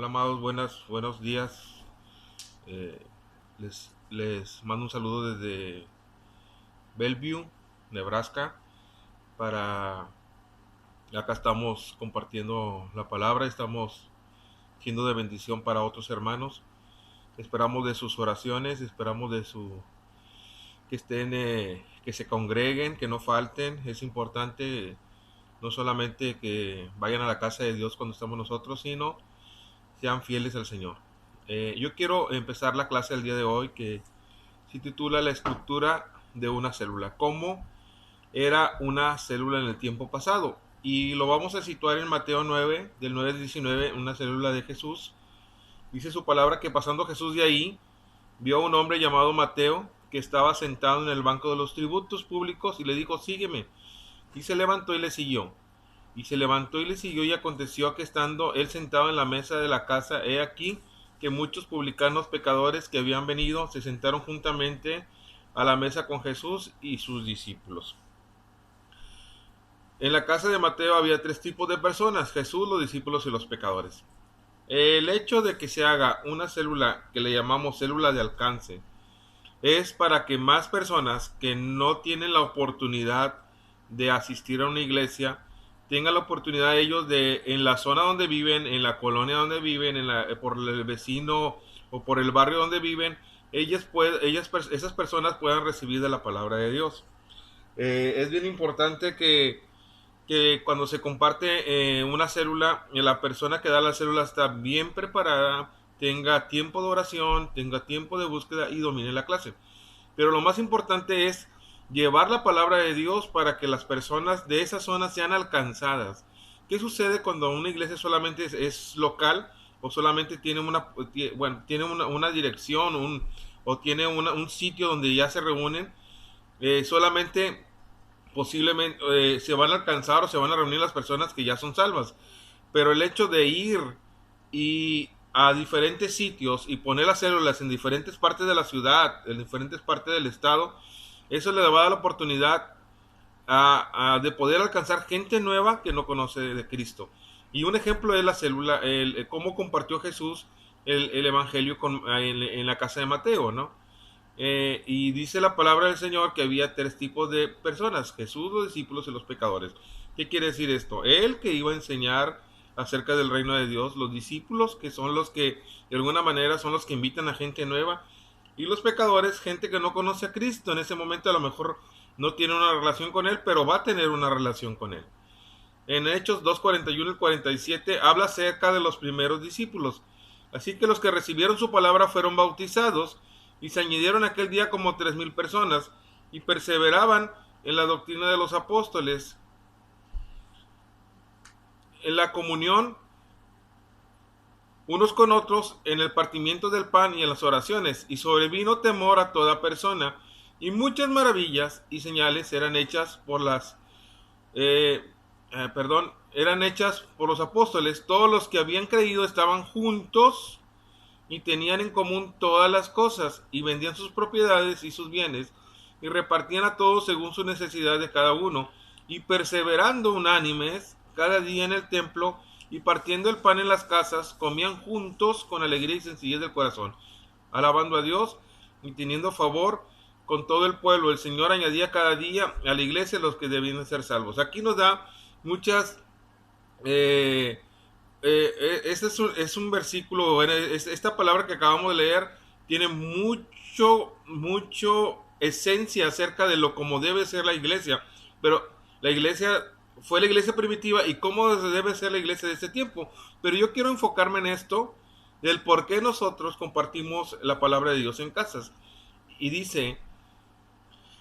Hola amados, buenos días. Eh, les mando un saludo desde Bellevue, Nebraska. Para acá estamos compartiendo la palabra, estamos siendo de bendición para otros hermanos. Esperamos de sus oraciones, esperamos de su que estén, que se congreguen, que no falten. Es importante no solamente que vayan a la casa de Dios cuando estamos nosotros, sino sean fieles al Señor. Yo quiero empezar la clase del día de hoy que se titula La estructura de una célula. ¿Cómo era una célula en el tiempo pasado? Y lo vamos a situar en Mateo 9, del 9 al 19, una célula de Jesús. Dice su palabra que pasando Jesús de ahí, vio a un hombre llamado Mateo que estaba sentado en el banco de los tributos públicos y le dijo, sígueme. Y se levantó y le siguió. Y se levantó y le siguió, y aconteció que estando él sentado en la mesa de la casa, he aquí que muchos publicanos pecadores que habían venido se sentaron juntamente a la mesa con Jesús y sus discípulos. En la casa de Mateo había tres tipos de personas: Jesús, los discípulos y los pecadores. El hecho de que se haga una célula que le llamamos célula de alcance es para que más personas que no tienen la oportunidad de asistir a una iglesia tengan la oportunidad ellos de, en la zona donde viven, en la colonia donde viven, por el vecino o por el barrio donde viven, esas personas puedan recibir de la palabra de Dios. Es bien importante que cuando se comparte una célula, la persona que da la célula está bien preparada, tenga tiempo de oración, tenga tiempo de búsqueda y domine la clase. Pero lo más importante es llevar la palabra de Dios para que las personas de esa zona sean alcanzadas. ¿Qué sucede cuando una iglesia solamente es local o solamente tiene una dirección o tiene un sitio donde ya se reúnen? Solamente posiblemente se van a alcanzar o se van a reunir las personas que ya son salvas. Pero el hecho de ir y a diferentes sitios y poner las células en diferentes partes de la ciudad, en diferentes partes del estado, eso le va a dar la oportunidad de poder alcanzar gente nueva que no conoce de Cristo. Y un ejemplo es la célula, cómo compartió Jesús el evangelio en la casa de Mateo, ¿no? Y dice la palabra del Señor que había tres tipos de personas: Jesús, los discípulos y los pecadores. ¿Qué quiere decir esto? Él que iba a enseñar acerca del reino de Dios, los discípulos que son los que de alguna manera son los que invitan a gente nueva, y los pecadores, gente que no conoce a Cristo. En ese momento a lo mejor no tiene una relación con Él, pero va a tener una relación con Él. En Hechos 2:41 y 47 habla acerca de los primeros discípulos. Así que los que recibieron su palabra fueron bautizados, y se añadieron aquel día como 3,000 personas, y perseveraban en la doctrina de los apóstoles, en la comunión unos con otros, en el partimiento del pan y en las oraciones. Y sobrevino temor a toda persona, y muchas maravillas y señales eran hechas por los apóstoles. Todos los que habían creído estaban juntos y tenían en común todas las cosas, y vendían sus propiedades y sus bienes, y repartían a todos según su necesidad de cada uno, y perseverando unánimes cada día en el templo, y partiendo el pan en las casas, comían juntos con alegría y sencillez del corazón, alabando a Dios y teniendo favor con todo el pueblo. El Señor añadía cada día a la iglesia los que debían ser salvos. Aquí nos da muchas este es un versículo, bueno, esta palabra que acabamos de leer tiene mucho esencia acerca de lo como debe ser la iglesia, pero la iglesia fue la iglesia primitiva y cómo debe ser la iglesia de este tiempo. Pero yo quiero enfocarme en esto, del por qué nosotros compartimos la palabra de Dios en casas. Y dice: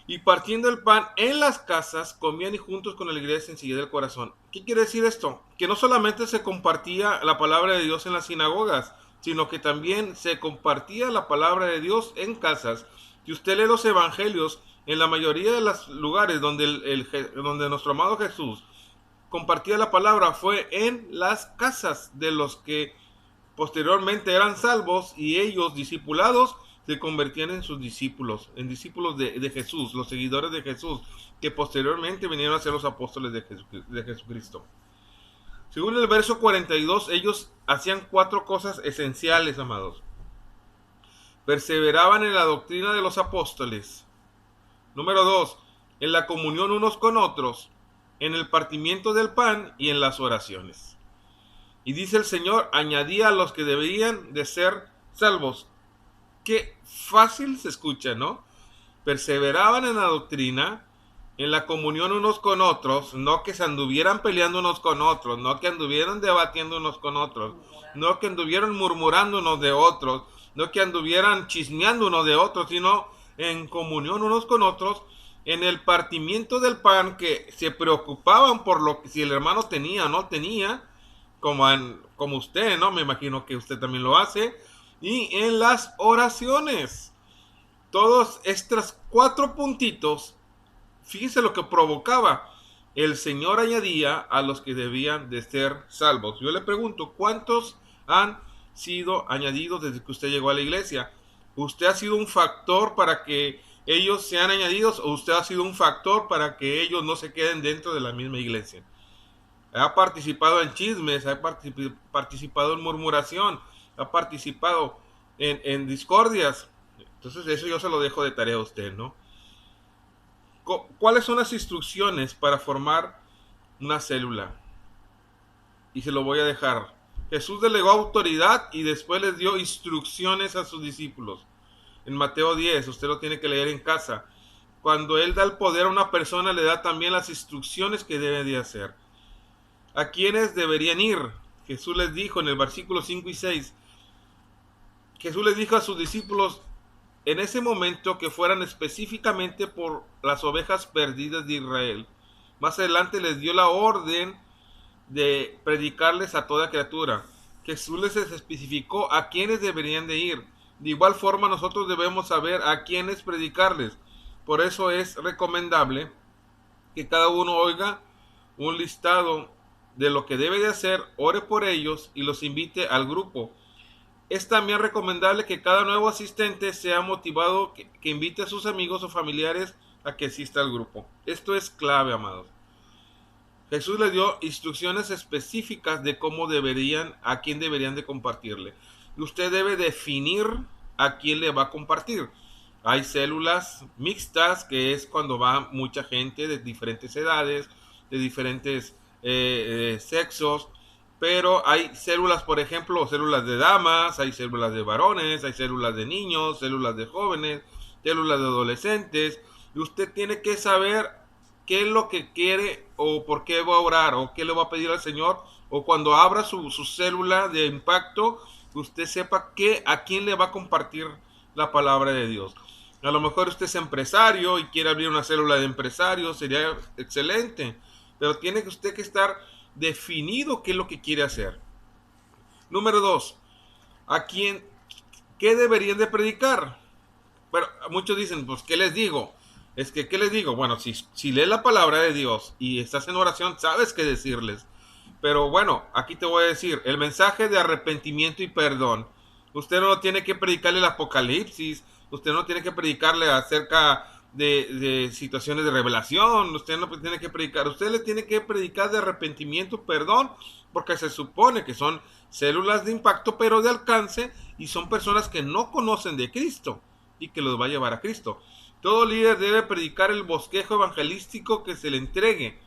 y partiendo el pan en las casas, comían y juntos con alegría y sencillez del corazón. ¿Qué quiere decir esto? Que no solamente se compartía la palabra de Dios en las sinagogas, sino que también se compartía la palabra de Dios en casas. Si usted lee los evangelios, en la mayoría de los lugares donde nuestro amado Jesús compartía la palabra fue en las casas de los que posteriormente eran salvos, y ellos, discipulados, se convertían en sus discípulos, en discípulos de Jesús, los seguidores de Jesús, que posteriormente vinieron a ser los apóstoles de Jesucristo. Según el verso 42, ellos hacían 4 cosas esenciales, amados. Perseveraban en la doctrina de los apóstoles. Número 2, en la comunión unos con otros, en el partimiento del pan y en las oraciones. Y dice el Señor, añadía a los que deberían de ser salvos. Qué fácil se escucha, ¿no? Perseveraban en la doctrina, en la comunión unos con otros, no que se anduvieran peleando unos con otros, no que anduvieran debatiendo unos con otros, no que anduvieran murmurando unos de otros, no que anduvieran chismeando unos de otros, sino en comunión unos con otros, en el partimiento del pan, que se preocupaban por lo que si el hermano tenía o no tenía, como usted, ¿no? Me imagino que usted también lo hace, y en las oraciones. Todos estos 4 puntitos, fíjese lo que provocaba. El Señor añadía a los que debían de ser salvos. Yo le pregunto, ¿cuántos han sido añadidos desde que usted llegó a la iglesia? ¿Usted ha sido un factor para que ellos sean añadidos o usted ha sido un factor para que ellos no se queden dentro de la misma iglesia? Ha participado en chismes, ha participado en murmuración, ha participado en discordias. Entonces eso yo se lo dejo de tarea a usted, ¿no? ¿Cuáles son las instrucciones para formar una célula? Y se lo voy a dejar. Jesús delegó autoridad y después les dio instrucciones a sus discípulos. En Mateo 10, usted lo tiene que leer en casa. Cuando Él da el poder a una persona, le da también las instrucciones que debe de hacer. ¿A quiénes deberían ir? Jesús les dijo en el versículo 5 y 6. Jesús les dijo a sus discípulos en ese momento que fueran específicamente por las ovejas perdidas de Israel. Más adelante les dio la orden de predicarles a toda criatura. Jesús les especificó a quiénes deberían de ir. De igual forma nosotros debemos saber a quiénes predicarles. Por eso es recomendable que cada uno oiga un listado de lo que debe de hacer, ore por ellos y los invite al grupo. Es también recomendable que cada nuevo asistente sea motivado, que invite a sus amigos o familiares a que asista al grupo. Esto es clave, amados. Jesús les dio instrucciones específicas de a quién deberían de compartirle. Usted debe definir a quién le va a compartir. Hay células mixtas, que es cuando va mucha gente de diferentes edades, de diferentes sexos. Pero hay células, por ejemplo, células de damas, hay células de varones, hay células de niños, células de jóvenes, células de adolescentes. Y usted tiene que saber qué es lo que quiere o por qué va a orar o qué le va a pedir al Señor. O cuando abra su célula de impacto, usted sepa a quién le va a compartir la palabra de Dios. A lo mejor usted es empresario y quiere abrir una célula de empresarios, sería excelente. Pero tiene usted que estar definido qué es lo que quiere hacer. Número 2, ¿qué deberían de predicar? Pero muchos dicen, pues, ¿qué les digo? Es que, ¿qué les digo? Bueno, si lees la palabra de Dios y estás en oración, sabes qué decirles. Pero bueno, aquí te voy a decir, el mensaje de arrepentimiento y perdón. Usted no tiene que predicarle el Apocalipsis, usted no tiene que predicarle acerca de situaciones de revelación, usted no tiene que predicar, usted le tiene que predicar de arrepentimiento, perdón, porque se supone que son células de impacto, pero de alcance, y son personas que no conocen de Cristo y que los va a llevar a Cristo. Todo líder debe predicar el bosquejo evangelístico que se le entregue.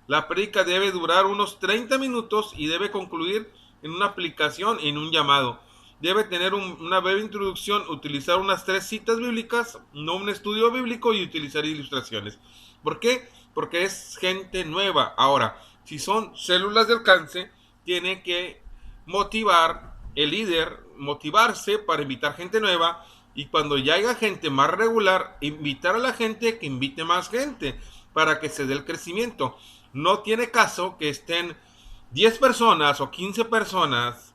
La prédica debe durar unos 30 minutos y debe concluir en una aplicación, en un llamado. Debe tener una breve introducción, utilizar unas 3 citas bíblicas, no un estudio bíblico, y utilizar ilustraciones. ¿Por qué? Porque es gente nueva. Ahora, si son células de alcance, tiene que motivar el líder, motivarse para invitar gente nueva, y cuando ya haya gente más regular, invitar a la gente que invite más gente para que se dé el crecimiento. No tiene caso que estén 10 personas o 15 personas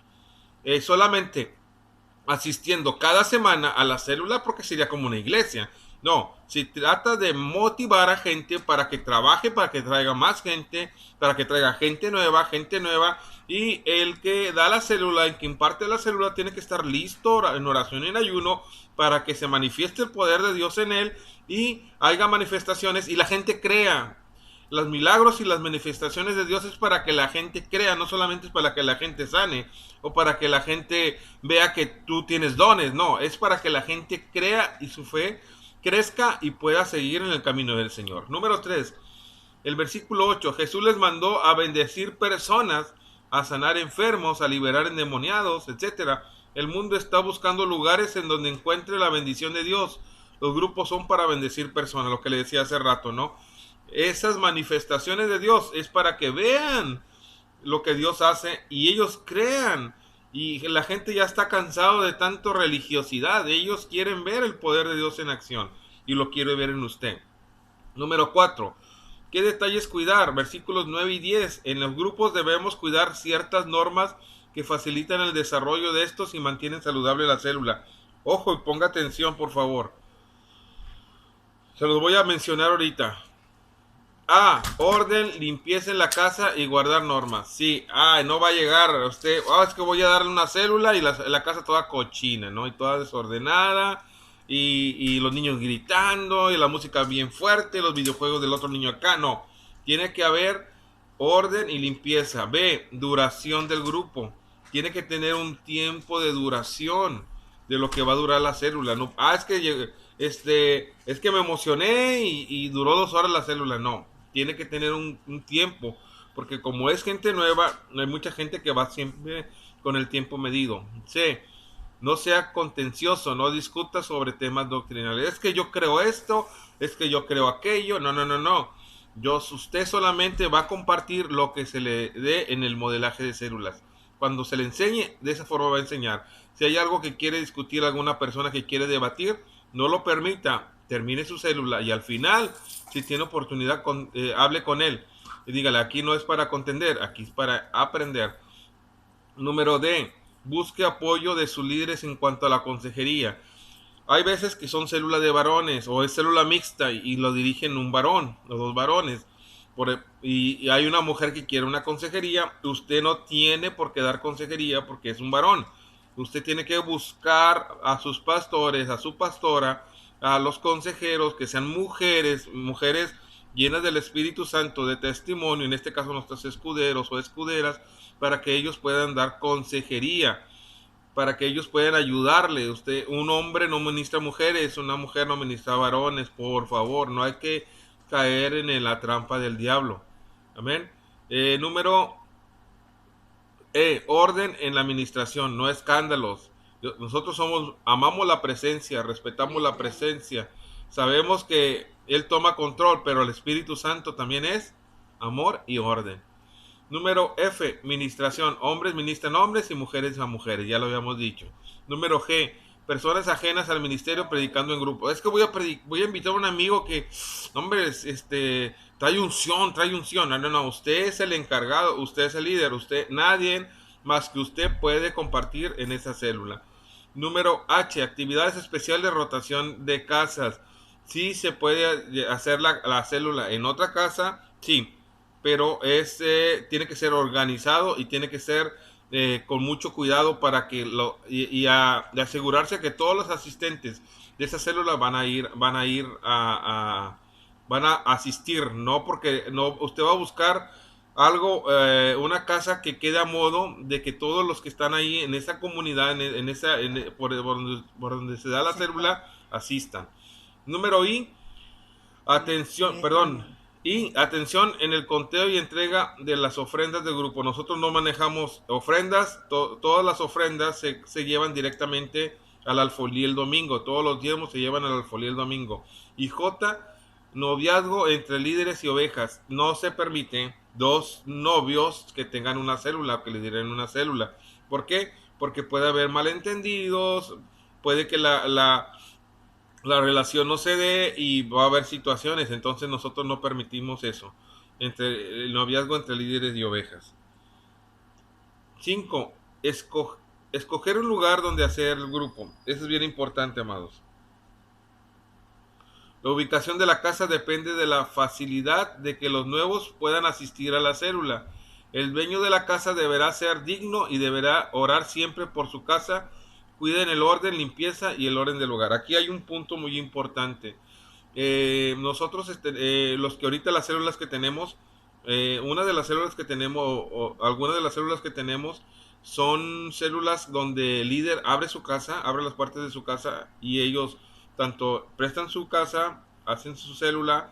solamente asistiendo cada semana a la célula, porque sería como una iglesia. No, se trata de motivar a gente para que trabaje, para que traiga más gente, para que traiga gente nueva, y el que da la célula, el que imparte la célula, tiene que estar listo en oración y en ayuno para que se manifieste el poder de Dios en él y haya manifestaciones y la gente crea. Los milagros y las manifestaciones de Dios es para que la gente crea, no solamente es para que la gente sane o para que la gente vea que tú tienes dones, no, es para que la gente crea y su fe crezca y pueda seguir en el camino del Señor. Número 3, el versículo 8, Jesús les mandó a bendecir personas, a sanar enfermos, a liberar endemoniados, etcétera. El mundo está buscando lugares en donde encuentre la bendición de Dios. Los grupos son para bendecir personas, lo que le decía hace rato, ¿no? Esas manifestaciones de Dios es para que vean lo que Dios hace y ellos crean. Y la gente ya está cansado de tanto religiosidad. Ellos quieren ver el poder de Dios en acción y lo quiere ver en usted. Número 4. ¿Qué detalles cuidar? Versículos 9 y 10. En los grupos debemos cuidar ciertas normas que facilitan el desarrollo de estos y mantienen saludable la célula. Ojo y ponga atención, por favor. Se los voy a mencionar ahorita. Orden, limpieza en la casa y guardar normas. Sí, no va a llegar usted, es que voy a darle una célula y la casa toda cochina, ¿no? Y toda desordenada, y los niños gritando, y la música bien fuerte, los videojuegos del otro niño acá. No, tiene que haber orden y limpieza. B, duración del grupo. Tiene que tener un tiempo de duración de lo que va a durar la célula. No, es que me emocioné y duró 2 horas la célula. No, tiene que tener un tiempo, porque como es gente nueva, hay mucha gente que va siempre con el tiempo medido. C, no sea contencioso, no discuta sobre temas doctrinales. Es que yo creo esto, es que yo creo aquello. No. Usted solamente va a compartir lo que se le dé en el modelaje de células. Cuando se le enseñe, de esa forma va a enseñar. Si hay algo que quiere discutir alguna persona que quiere debatir, no lo permita, termine su célula y al final, si tiene oportunidad, hable con él y dígale, aquí no es para contender, aquí es para aprender. Número D, busque apoyo de sus líderes en cuanto a la consejería. Hay veces que son células de varones o es célula mixta y lo dirigen un varón o 2 varones. Y hay una mujer que quiere una consejería. Usted no tiene por qué dar consejería porque es un varón. Usted tiene que buscar a sus pastores, a su pastora, a los consejeros que sean mujeres llenas del Espíritu Santo, de testimonio, en este caso nuestros escuderos o escuderas, para que ellos puedan dar consejería, para que ellos puedan ayudarle. Un hombre no ministra mujeres, una mujer no ministra varones, por favor, no hay que caer en la trampa del diablo. Amén. Número orden en la administración, no escándalos. Nosotros amamos la presencia, respetamos la presencia, sabemos que Él toma control, pero el Espíritu Santo también es amor y orden. Número F, ministración. Hombres ministran hombres y mujeres a mujeres, ya lo habíamos dicho. Número G, personas ajenas al ministerio predicando en grupo. Es que voy a invitar a un amigo que, hombre, trae unción. No, usted es el encargado, usted es el líder, nadie más que usted puede compartir en esa célula. Número H, actividades especiales de rotación de casas. Sí se puede hacer la célula en otra casa, sí, pero tiene que ser organizado y tiene que ser con mucho cuidado para que de asegurarse que todos los asistentes de esa célula van a asistir, no porque usted va a buscar algo, una casa que quede a modo de que todos los que están ahí en esa comunidad, por donde se da la célula, asistan. Número I, atención en el conteo y entrega de las ofrendas del grupo. Nosotros no manejamos ofrendas, todas las ofrendas se llevan directamente al alfolí el domingo, todos los diezmos se llevan al alfolí el domingo. Y J, noviazgo entre líderes y ovejas. No se permite 2 novios que tengan una célula, que le dirán una célula. ¿Por qué? Porque puede haber malentendidos, puede que la relación no se dé y va a haber situaciones, entonces nosotros no permitimos eso, el noviazgo entre líderes y ovejas. 5. Escoger un lugar donde hacer el grupo. Eso es bien importante, amados. La ubicación de la casa depende de la facilidad de que los nuevos puedan asistir a la célula. El dueño de la casa deberá ser digno y deberá orar siempre por su casa. Cuiden el orden, limpieza y el orden del hogar. Aquí hay un punto muy importante. Nosotros, los que ahorita las células que tenemos, una de las células que tenemos, o algunas de las células que tenemos, son células donde el líder abre su casa, abre las puertas de su casa y ellos tanto prestan su casa, hacen su célula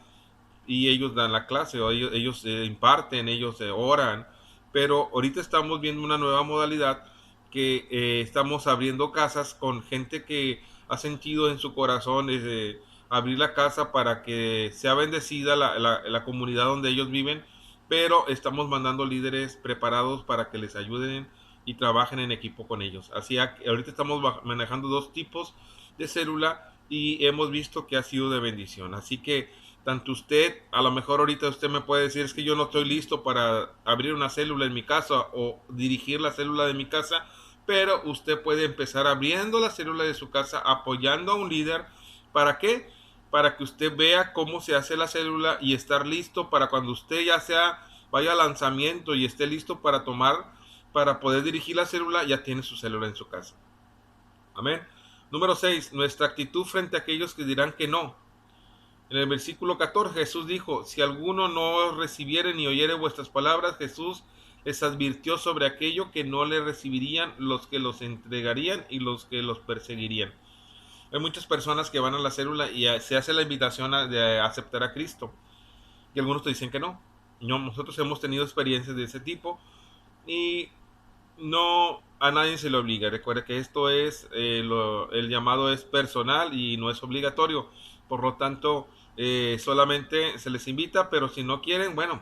y ellos dan la clase, o ellos imparten, ellos oran, pero ahorita estamos viendo una nueva modalidad que estamos abriendo casas con gente que ha sentido en su corazón abrir la casa para que sea bendecida la comunidad donde ellos viven, pero estamos mandando líderes preparados para que les ayuden y trabajen en equipo con ellos. Así ahorita estamos manejando dos tipos de célula y hemos visto que ha sido de bendición. Así que tanto usted, a lo mejor ahorita usted me puede decir, es que yo no estoy listo para abrir una célula en mi casa o dirigir la célula de mi casa, pero usted puede empezar abriendo la célula de su casa, apoyando a un líder. ¿Para qué? Para que usted vea cómo se hace la célula y estar listo para cuando usted ya sea vaya al lanzamiento y esté listo para poder dirigir la célula, ya tiene su célula en su casa. Amén. Número 6. Nuestra actitud frente a aquellos que dirán que no. En el versículo 14 Jesús dijo, si alguno no os recibiere ni oyere vuestras palabras, Jesús les advirtió sobre aquello que no le recibirían, los que los entregarían y los que los perseguirían. Hay muchas personas que van a la célula y se hace la invitación de aceptar a Cristo. Y algunos te dicen que no. Nosotros hemos tenido experiencias de ese tipo y no a nadie se le obliga. Recuerda que esto es, el llamado es personal y no es obligatorio. Por lo tanto, solamente se les invita, pero si no quieren, bueno,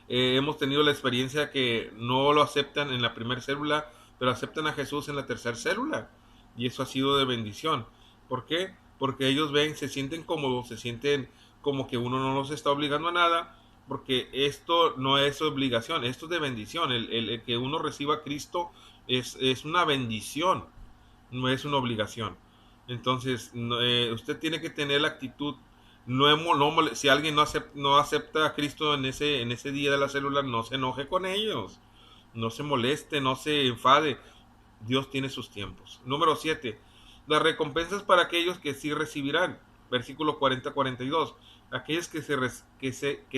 hemos tenido la experiencia que no lo aceptan en la primera célula, pero aceptan a Jesús en la tercera célula. Y eso ha sido de bendición. ¿Por qué? Porque ellos ven, se sienten cómodos, se sienten como que uno no los está obligando a nada, porque esto no es obligación, esto es de bendición. El que uno reciba a Cristo es una bendición, no es una obligación. Entonces, usted tiene que tener la actitud. Si alguien no acepta a Cristo en ese día de la célula, no se enoje con ellos, no se moleste, no se enfade. Dios tiene sus tiempos. Número 7. Las recompensas para aquellos que sí recibirán. Versículo 40-42. Aquellos que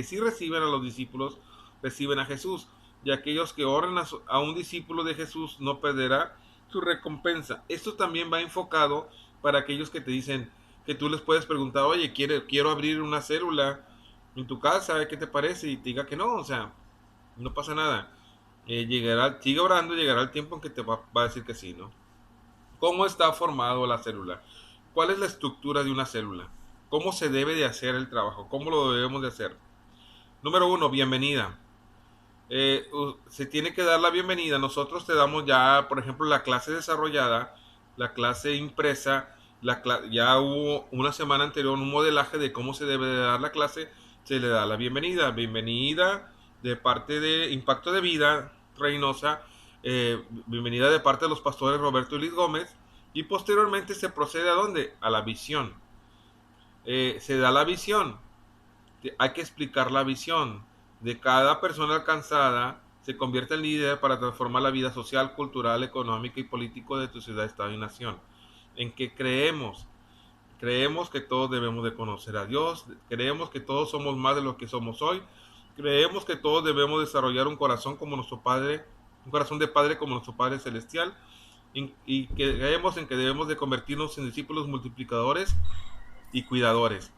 sí reciben a los discípulos, reciben a Jesús. Y aquellos que oran a un discípulo de Jesús no perderá su recompensa. Esto también va enfocado para aquellos que te dicen, que tú les puedes preguntar, oye, quiero abrir una célula en tu casa, ¿qué te parece? Y te diga que no, o sea, no pasa nada. Sigue orando, llegará el tiempo en que te va a decir que sí, ¿no? ¿Cómo está formado la célula? ¿Cuál es la estructura de una célula? ¿Cómo se debe de hacer el trabajo? ¿Cómo lo debemos de hacer? Número 1, bienvenida. Se tiene que dar la bienvenida. Nosotros te damos ya, por ejemplo, la clase desarrollada, la clase impresa, ya hubo una semana anterior un modelaje de cómo se debe de dar la clase, se le da la bienvenida. Bienvenida de parte de Impacto de Vida, Reynosa, bienvenida de parte de los pastores Roberto y Luis Gómez, y posteriormente se procede ¿a dónde? A la visión. Se da la visión, hay que explicar la visión de cada persona alcanzada, se convierte en líder para transformar la vida social, cultural, económica y político de tu ciudad, estado y nación. En que creemos que todos debemos de conocer a Dios, creemos que todos somos más de lo que somos hoy, creemos que todos debemos desarrollar un corazón como nuestro Padre, un corazón de Padre como nuestro Padre Celestial, y creemos en que debemos de convertirnos en discípulos multiplicadores y cuidadores.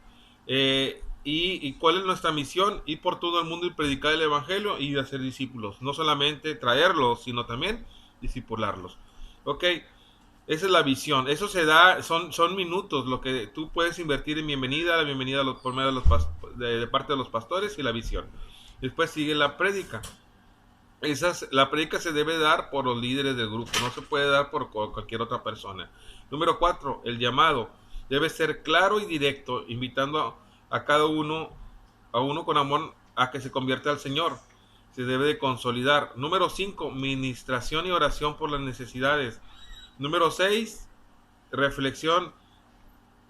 ¿Y cuál es nuestra misión? Ir por todo el mundo y predicar el evangelio y hacer discípulos. No solamente traerlos, sino también discipularlos. Ok, esa es la visión. Eso se da, son minutos lo que tú puedes invertir en bienvenida, la bienvenida por medio de parte de los pastores y la visión. Después sigue la prédica. La prédica se debe dar por los líderes del grupo, no se puede dar por cualquier otra persona. Número 4, el llamado debe ser claro y directo, invitando a cada uno, a uno con amor, a que se convierta al Señor. Se debe de consolidar. Número 5, ministración y oración por las necesidades. Número 6, reflexión.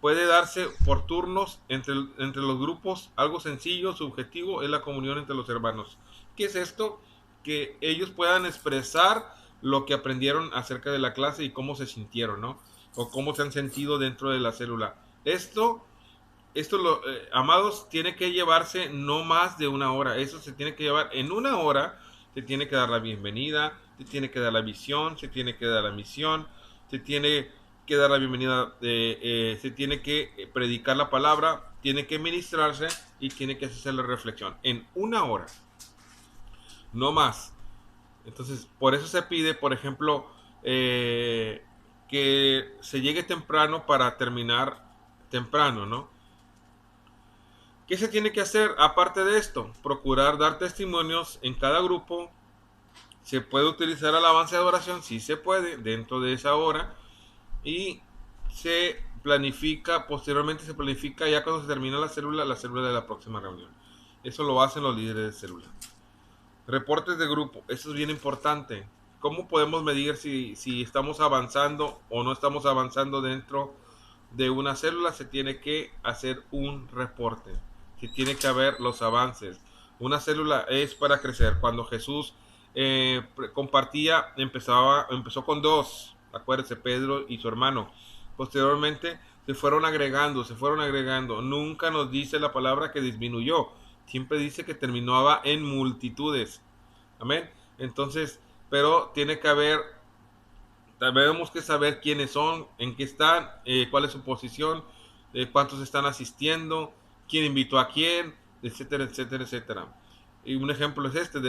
Puede darse por turnos entre los grupos. Algo sencillo, subjetivo, es la comunión entre los hermanos. ¿Qué es esto? Que ellos puedan expresar lo que aprendieron acerca de la clase y cómo se sintieron, ¿no? O cómo se han sentido dentro de la célula. Esto amados, tiene que llevarse no más de una hora. Eso se tiene que llevar en una hora. Se tiene que dar la bienvenida, se tiene que dar la visión, se tiene que dar la misión, se tiene que dar la bienvenida, se tiene que predicar la palabra, tiene que ministrarse y tiene que hacer la reflexión en una hora, no más. Entonces, por eso se pide, por ejemplo, que se llegue temprano para terminar temprano, ¿no? ¿Qué se tiene que hacer aparte de esto? Procurar dar testimonios en cada grupo. Se puede utilizar alabanza de adoración, sí se puede, dentro de esa hora. Y se planifica, posteriormente se planifica ya cuando se termina la célula de la próxima reunión. Eso lo hacen los líderes de célula. Reportes de grupo, eso es bien importante. ¿Cómo podemos medir si estamos avanzando o no estamos avanzando dentro de una célula? Se tiene que hacer un reporte, se tiene que ver los avances. Una célula es para crecer. Cuando Jesús compartía, empezó con dos, acuérdense, Pedro y su hermano. Posteriormente se fueron agregando. Nunca nos dice la palabra que disminuyó, siempre dice que terminaba en multitudes. Amén. Entonces, pero tiene que haber, tenemos que saber quiénes son, en qué están, cuál es su posición, cuántos están asistiendo, quién invitó a quién, etcétera, etcétera, etcétera. Y un ejemplo es este: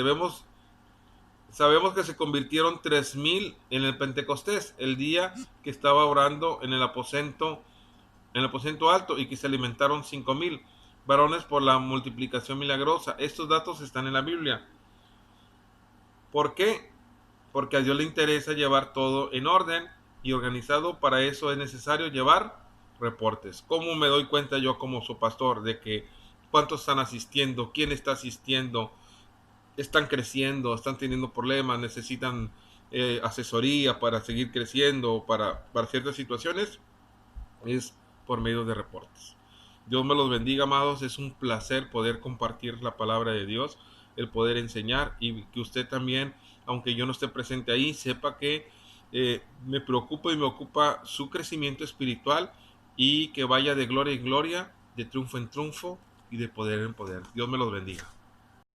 sabemos que se convirtieron 3000 en el Pentecostés, el día que estaba orando en el aposento alto, y que se alimentaron 5000 varones por la multiplicación milagrosa. Estos datos están en la Biblia. ¿Por qué? Porque a Dios le interesa llevar todo en orden y organizado. Para eso es necesario llevar reportes. ¿Cómo me doy cuenta yo como su pastor de que cuántos están asistiendo, quién está asistiendo, están creciendo, están teniendo problemas, necesitan asesoría para seguir creciendo, para ciertas situaciones? Es por medio de reportes. Dios me los bendiga, amados. Es un placer poder compartir la palabra de Dios, el poder enseñar, y que usted también, aunque yo no esté presente ahí, sepa que me preocupa y me ocupa su crecimiento espiritual, y que vaya de gloria en gloria, de triunfo en triunfo y de poder en poder. Dios me los bendiga.